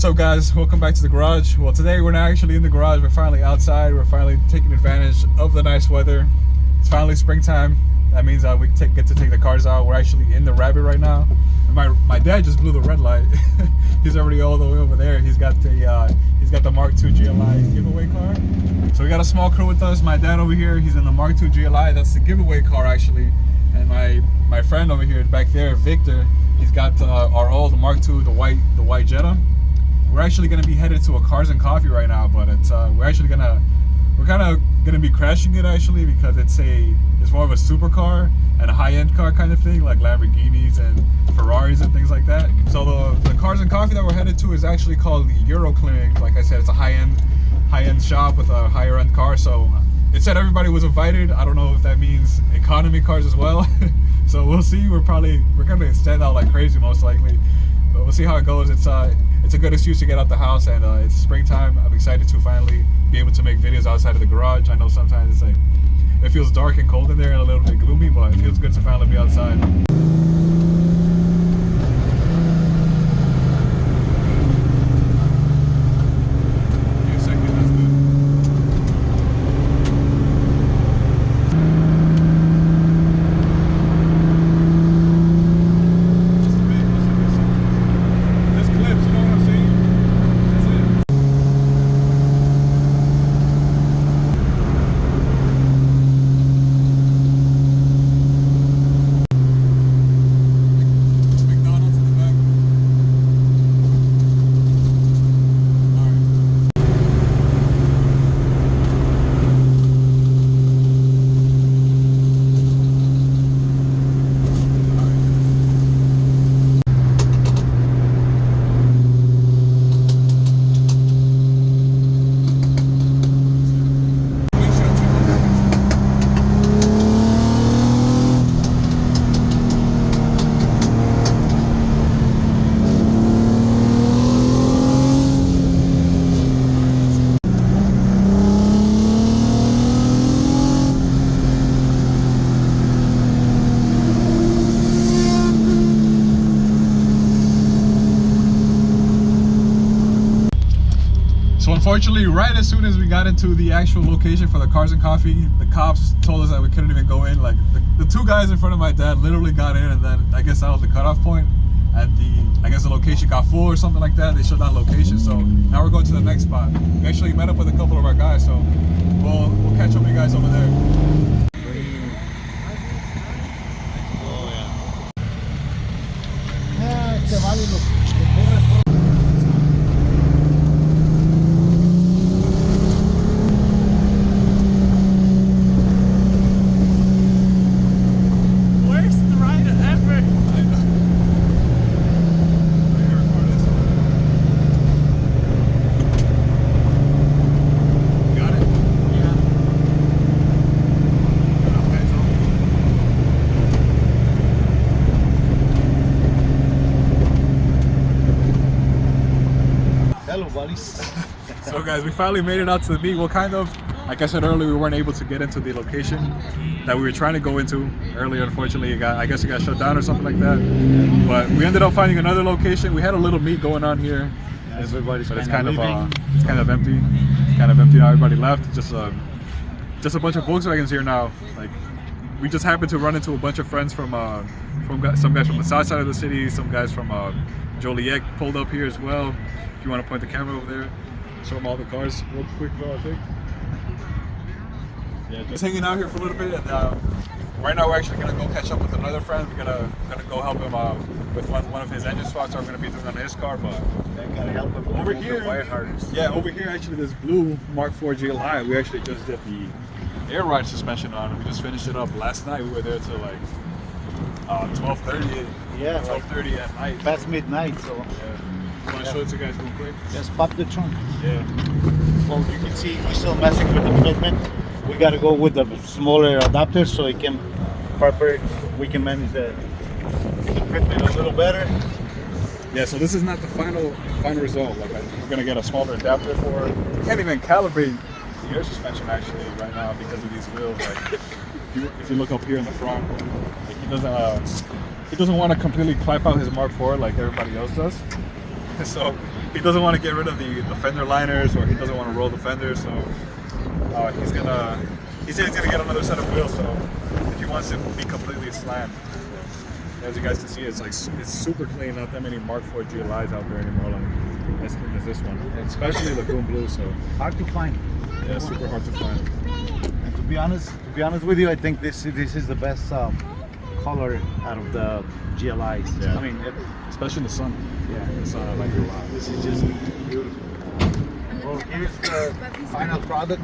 What's up, guys? Welcome back to the garage. Well, today we're not actually in the garage. We're finally outside. We're finally taking advantage of the nice weather. It's finally springtime. That means we get to take the cars out. We're actually in the Rabbit right now. And my dad just blew the red light. He's already all the way over there. He's got the Mark II GLI giveaway car. So we got a small crew with us. My dad over here, he's in the Mark II GLI. That's the giveaway car actually. And my friend over here back there, Victor, he's got our old Mark II, the white Jetta. We're actually gonna be headed to a Cars and Coffee right now, but we're kind of gonna be crashing it actually because it's more of a supercar and a high-end car kind of thing, like Lamborghinis and Ferraris and things like that. So the Cars and Coffee that we're headed to is actually called the Euro Clinic. Like I said, it's a high-end shop with a higher-end car. So it said everybody was invited. I don't know if that means economy cars as well. So we'll see. We're gonna stand out like crazy most likely, but we'll see how it goes. It's a good excuse to get out the house, and it's springtime. I'm excited to finally be able to make videos outside of the garage. I know sometimes it feels dark and cold in there and a little bit gloomy, but it feels good to finally be outside. Unfortunately, right as soon as we got into the actual location for the Cars and Coffee, the cops told us that we couldn't even go in. Like the two guys in front of my dad literally got in, and then I guess that was the cutoff point, and I guess the location got full or something like that. They shut down location, so now we're going to the next spot. We actually met up with a couple of our guys, so we'll catch up with you guys over there. So guys, we finally made it out to the meet. Well, kind of, like I said earlier, we weren't able to get into the location that we were trying to go into earlier. Unfortunately, I guess it got shut down or something like that. But we ended up finding another location. We had a little meet going on here, but it's kind of empty. It's kind of empty now. Everybody left. Just a bunch of Volkswagens here now. Like, we just happened to run into a bunch of friends from some guys from the south side of the city, some guys from Joliet pulled up here as well. If you want to point the camera over there, show them all the cars real quick, bro, I think. Yeah, just hanging out here for a little bit, and right now we're actually gonna go catch up with another friend. We're gonna go help him with one of his engine swaps that we're gonna be doing on his car. But gotta help him over here, wire harness. Yeah, over here actually this blue Mark IV GLI. We actually just did the air ride suspension on. We just finished it up last night. We were there till like 12:30. Yeah, 12:30 at night. Past midnight. So. Yeah. You want to show it to you guys real quick? Just pop the trunk. Yeah. Well, you can see we're still messing with the fitment. We got to go with the smaller adapter so it can we can manage the fitment a little better. Yeah, so this is not the final result. Like we're gonna get a smaller adapter for it. You can't even calibrate the air suspension actually right now because of these wheels. Like if you look up here in the front, like he doesn't want to completely clap out his Mark IV like everybody else does. So he doesn't want to get rid of the fender liners, or he doesn't want to roll the fenders, so he said he's gonna get another set of wheels, so if he wants it to be completely slammed. As you guys can see, it's super clean. Not that many Mark IV GLIs out there anymore, like as clean as this one, especially Lagoon Blue. So Hard to find. yeah, super hard to find. And to be honest with you, I think this is the best color out of the GLIs. Yeah. I mean, Especially in the sun. yeah, The sun, I like it a lot. this is just beautiful. Well, here's the final product.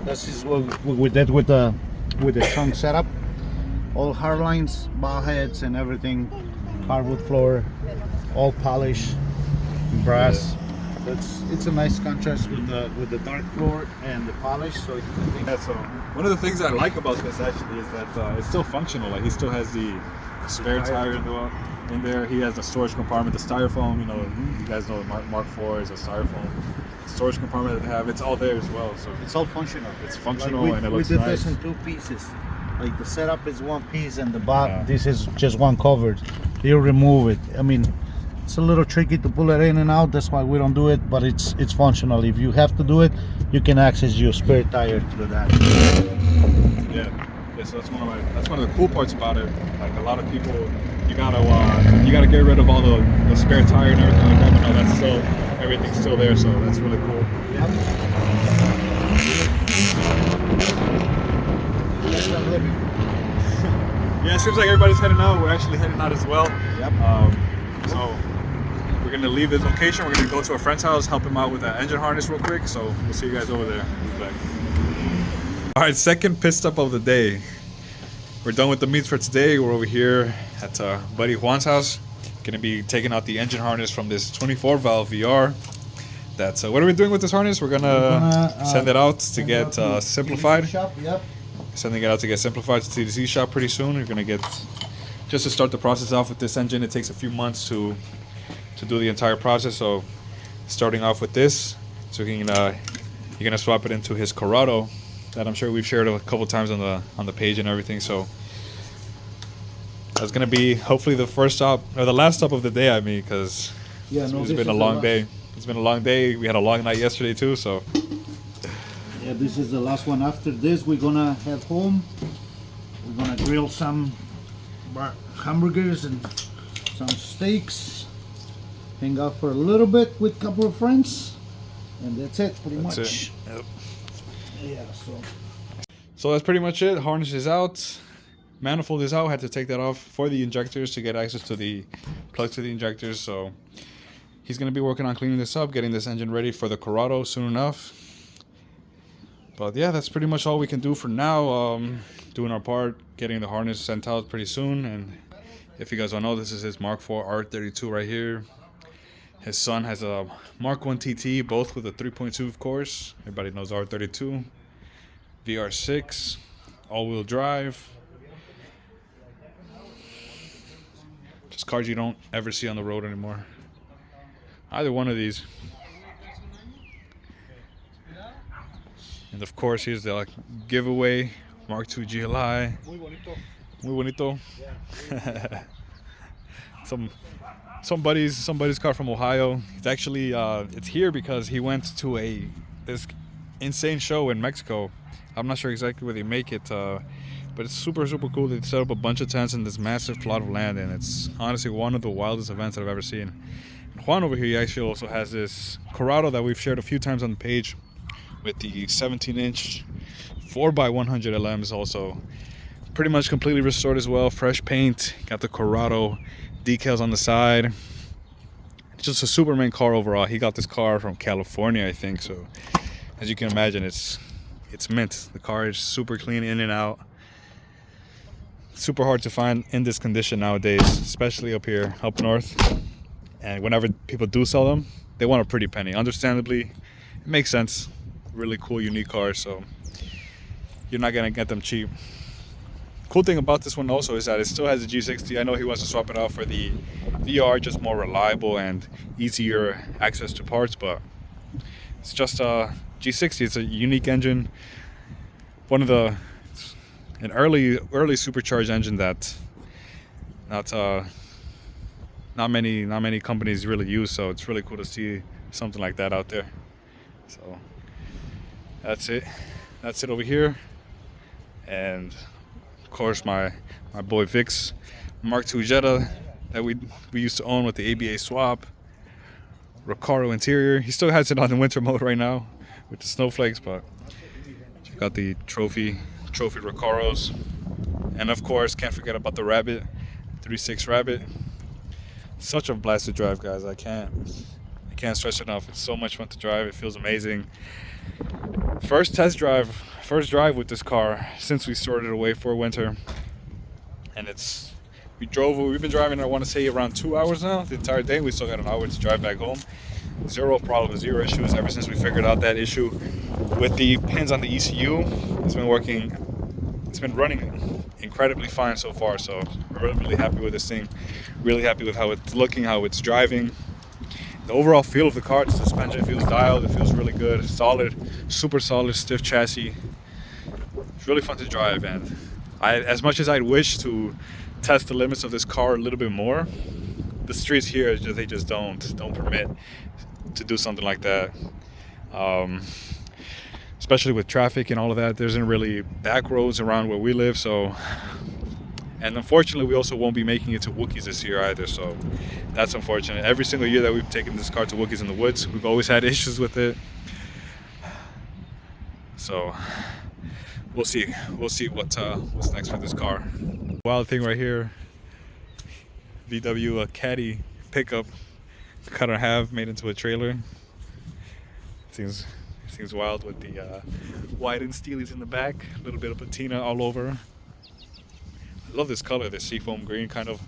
This is what we did with the trunk setup. All hard lines, ball heads, and everything. Hardwood floor, all polish, brass. It's a nice contrast with the dark floor and the polish. So Yeah, so one of the things I like about this actually is that it's still functional. Like he still has the spare tire in there. He has the storage compartment, the styrofoam. You know, you guys know Mark IV is a styrofoam storage compartment that they have. It's all there as well. So it's all functional. it's functional Like and it looks we did nice. this in 2 pieces. Like the setup is 1 piece and the bottom. Yeah. This is just one cover. You remove it. I mean, it's a little tricky to pull it in and out. That's why we don't do it. But it's functional. If you have to do it, you can access your spare tire through that. Yeah, so that's one of the cool parts about it. Like a lot of people, you gotta get rid of all the spare tire and everything like that. But no, that's still everything's still there. So that's really cool. Yeah, it seems like everybody's heading out. We're actually heading out as well. Yep. So we're gonna leave this location. We're gonna go to a friend's house, help him out with the engine harness real quick. So we'll see you guys over there. We'll be back. All right, second pit stop of the day. We're done with the meets for today. We're over here at buddy Juan's house. Gonna be taking out the engine harness from this 24 valve VR. That's what are we doing with this harness? We're gonna send it out to get simplified. Shop, yep. Sending it out to get simplified to TDC shop pretty soon. We're gonna get just to start the process off with this engine. It takes a few months to do the entire process. So starting off with this, so you're gonna swap it into his Corrado that I'm sure we've shared a couple times on the page and everything. So that's gonna be hopefully the first stop or the last stop of the day. I mean, because it's been a long day. It's been a long day. We had a long night yesterday too. So. Yeah, this is the last one. After this, we're gonna head home. We're gonna grill some hamburgers and some steaks. Hang out for a little bit with a couple of friends, and that's it, pretty much. It. Yep. Yeah. So that's pretty much it. Harness is out. Manifold is out. Had to take that off for the injectors to get access to the plugs to the injectors. So he's gonna be working on cleaning this up, getting this engine ready for the Corrado soon enough. But yeah, that's pretty much all we can do for now. Doing our part, getting the harness sent out pretty soon. And if you guys don't know, this is his Mark IV R32 right here. His son has a Mark I TT, both with a 3.2 of course. Everybody knows R32. VR6, all-wheel drive. Just cars you don't ever see on the road anymore. Either one of these. And of course, here's the giveaway Mark II GLI. Muy bonito. Somebody's car from Ohio. It's actually it's here because he went to this insane show in Mexico. I'm not sure exactly where they make it, but it's super cool. They set up a bunch of tents in this massive plot of land, and it's honestly one of the wildest events that I've ever seen. And Juan over here, he actually also has this Corrado that we've shared a few times on the page, with the 17-inch 4x100 LMs, also pretty much completely restored as well. Fresh paint, got the Corrado decals on the side. It's just a Superman car overall. He got this car from California, I think. So as you can imagine, it's mint. The car is super clean in and out. Super hard to find in this condition nowadays, especially up here, up north. And whenever people do sell them, they want a pretty penny. Understandably, it makes sense. Really cool, unique car, so you're not gonna get them cheap. Cool thing about this one also is that it still has a G60. I know he wants to swap it out for the VR, just more reliable and easier access to parts, but it's just a G60. It's a unique engine, an early supercharged engine that not many companies really use. So it's really cool to see something like that out there. So that's it over here. And of course my boy Vic's Mark II Jetta that we used to own with the ABA swap. Recaro interior. He still has it on the winter mode right now with the snowflakes, but check out the trophy Recaros. And of course, can't forget about the Rabbit, 3.6 Rabbit. Such a blast to drive, guys. I can't stress enough. It's so much fun to drive. It feels amazing. First drive with this car since we stored it away for winter. And we've been driving, I want to say, around 2 hours now, the entire day. We still got an hour to drive back home. Zero problems, zero issues ever since we figured out that issue with the pins on the ECU. It's been running incredibly fine so far, so we're really happy with this thing. Really happy with how it's looking, how it's driving. The overall feel of the car, the suspension feels dialed, it feels really good, solid, super solid, stiff chassis. It's really fun to drive, and as much as I'd wish to test the limits of this car a little bit more, the streets here they just don't permit to do something like that. Especially with traffic and all of that, there isn't really back roads around where we live, so. And unfortunately, we also won't be making it to Wookiees this year either, so that's unfortunate. Every single year that we've taken this car to Wookiees in the woods, we've always had issues with it. So we'll see what's next for this car. Wild thing right here, VW Caddy pickup cut in half, made into a trailer. Seems wild with the white and steelies in the back, a little bit of patina all over. I love this color, the seafoam green kind of.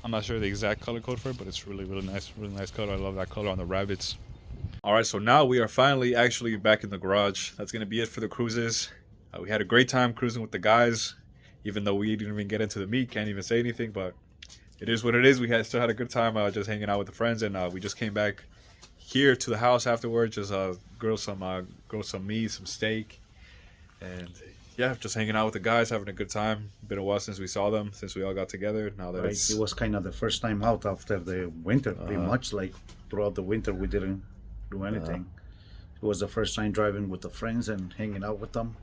I'm not sure the exact color code for it, but it's really nice color. I love that color on the Rabbits. All right, so now we are finally actually back in the garage. That's gonna be it for the cruises. We had a great time cruising with the guys, even though we didn't even get into the meet, can't even say anything, but it is what it is. We still had a good time just hanging out with the friends, and we just came back here to the house afterwards, just grill some meat, some steak, and yeah, just hanging out with the guys, having a good time. Been a while since we saw them, since we all got together. Now that it was kind of the first time out after the winter, pretty much. Like throughout the winter, we didn't do anything. It was the first time driving with the friends and hanging out with them.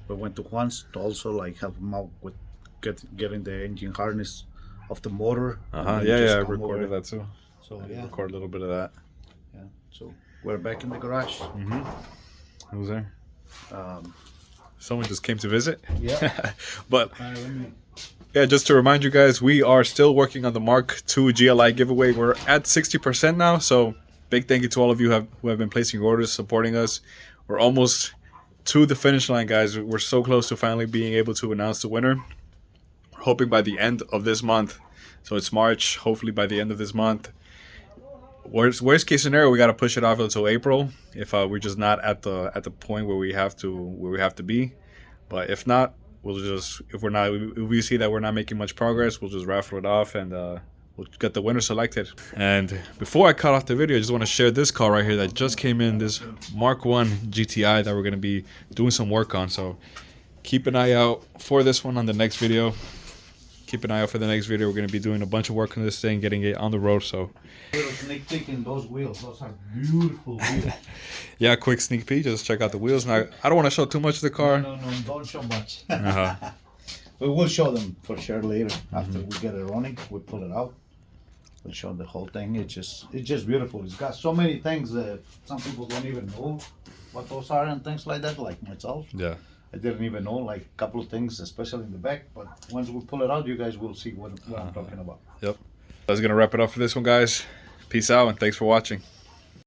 We went to Juan's to also like help them out with getting the engine harness off the motor. I recorded that too. So I recorded a little bit of that. Yeah. So we're back in the garage. Who was there? Someone just came to visit. Yeah. But yeah, just to remind you guys, we are still working on the Mark II GLI giveaway. We're at 60% now, so big thank you to all of you who have been placing orders, supporting us. We're almost to the finish line, guys. We're so close to finally being able to announce the winner. We're hoping by the end of this month. So it's March. Hopefully by the end of this month. Worst case scenario, we got to push it off until April if we're just not at the point where we have to be. But if not, if we see that we're not making much progress, we'll just raffle it off and we'll get the winner selected. And before I cut off the video, I just want to share this car right here that just came in, this Mark I GTI that we're going to be doing some work on. So keep an eye out for this one on the next video. Keep an eye out for the next video. We're going to be doing a bunch of work on this thing, getting it on the road. So little sneak peek in those wheels. Those are beautiful wheels. Yeah, quick sneak peek. Just check out the wheels. Now, I don't want to show too much of the car. No, don't show much. We will show them for sure later. After we get it running, we pull it out. We'll show the whole thing. It's just beautiful. It's got so many things that some people don't even know what those are and things like that, like myself. Yeah. I didn't even know like a couple of things, especially in the back. But once we pull it out, you guys will see what I'm talking about. Yep. That's going to wrap it up for this one, guys. Peace out and thanks for watching.